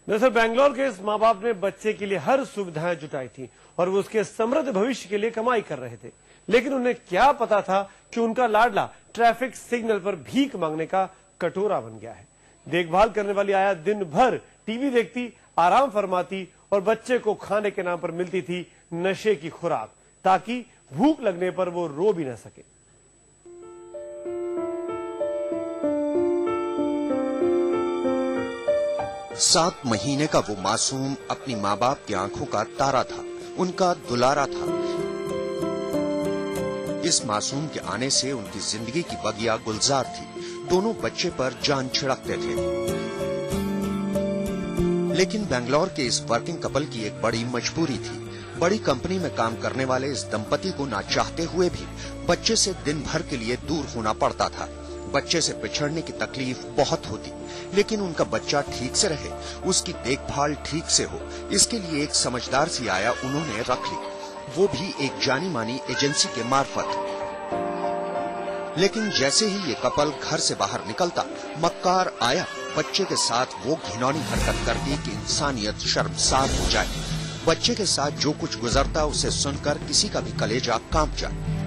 दरअसल बेंगलोर के इस माँ बाप ने बच्चे के लिए हर सुविधाएं जुटाई थी और वो उसके समृद्ध भविष्य के लिए कमाई कर रहे थे, लेकिन उन्हें क्या पता था कि उनका लाडला ट्रैफिक सिग्नल पर भीख मांगने का कटोरा बन गया है। देखभाल करने वाली आया दिन भर टीवी देखती, आराम फरमाती और बच्चे को खाने के नाम पर मिलती थी नशे की खुराक, ताकि भूख लगने पर वो रो भी न सके। सात महीने का वो मासूम अपनी माँ बाप की आंखों का तारा था, उनका दुलारा था। इस मासूम के आने से उनकी जिंदगी की बगिया गुलजार थी। दोनों बच्चे पर जान छिड़कते थे। लेकिन बेंगलोर के इस वर्किंग कपल की एक बड़ी मजबूरी थी। बड़ी कंपनी में काम करने वाले इस दंपति को ना चाहते हुए भी बच्चे से दिन भर के लिए दूर होना पड़ता था। बच्चे से बिछड़ने की तकलीफ बहुत होती, लेकिन उनका बच्चा ठीक से रहे, उसकी देखभाल ठीक से हो, इसके लिए एक समझदार सी आया उन्होंने रख ली, वो भी एक जानी मानी एजेंसी के मार्फत। लेकिन जैसे ही ये कपल घर से बाहर निकलता, मक्कार आया बच्चे के साथ वो घिनौनी हरकत करती कि इंसानियत शर्मसार हो जाए। बच्चे के साथ जो कुछ गुजरता उसे सुनकर किसी का भी कलेजा कांप जाए।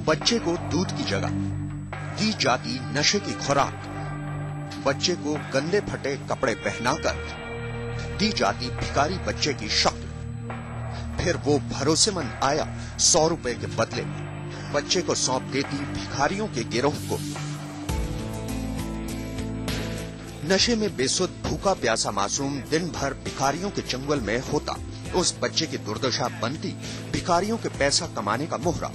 बच्चे को दूध की जगह दी जाती नशे की खुराक, बच्चे को गंदे फटे कपड़े पहनाकर दी जाती भिखारी बच्चे की शक्ल। फिर वो भरोसेमंद आया 100 रुपए के बदले बच्चे को सौंप देती भिखारियों के गिरोह को। नशे में बेसुध भूखा प्यासा मासूम दिन भर भिखारियों के चंगुल में होता। उस बच्चे की दुर्दशा बनती भिखारियों के पैसा कमाने का मोहरा।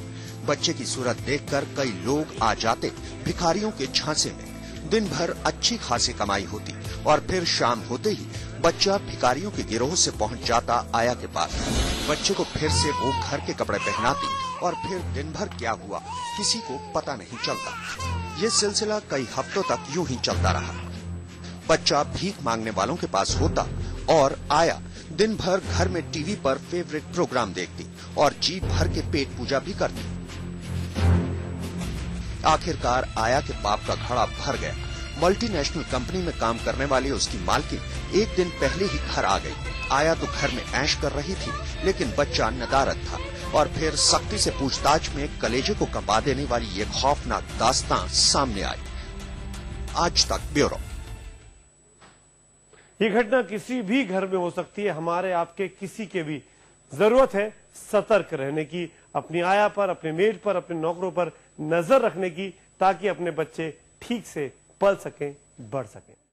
बच्चे की सूरत देखकर कई लोग आ जाते भिखारियों के झांसे में। दिन भर अच्छी खासी कमाई होती और फिर शाम होते ही बच्चा भिखारियों के गिरोह से पहुंच जाता आया के पास। बच्चे को फिर से वो घर के कपड़े पहनाती और फिर दिन भर क्या हुआ किसी को पता नहीं चलता। ये सिलसिला कई हफ्तों तक यूं ही चलता रहा। बच्चा भीख मांगने वालों के पास होता और आया दिन भर घर में टीवी पर फेवरेट प्रोग्राम देखती और जी भर के पेट पूजा भी करती। आखिरकार आया के पाप का घड़ा भर गया। मल्टीनेशनल कंपनी में काम करने वाली उसकी मालकिन एक दिन पहले ही घर आ गई। आया तो घर में ऐश कर रही थी, लेकिन बच्चा नदारद था। और फिर सख्ती से पूछताछ में कलेजे को कंपा देने वाली ये खौफनाक दास्तां सामने आई। आज तक ब्यूरो। ये घटना किसी भी घर में हो सकती है, हमारे आपके किसी के भी। जरूरत है सतर्क रहने की, अपनी आया पर, अपने मेड पर, अपने नौकरों पर नजर रखने की, ताकि अपने बच्चे ठीक से पल सकें, बढ़ सकें।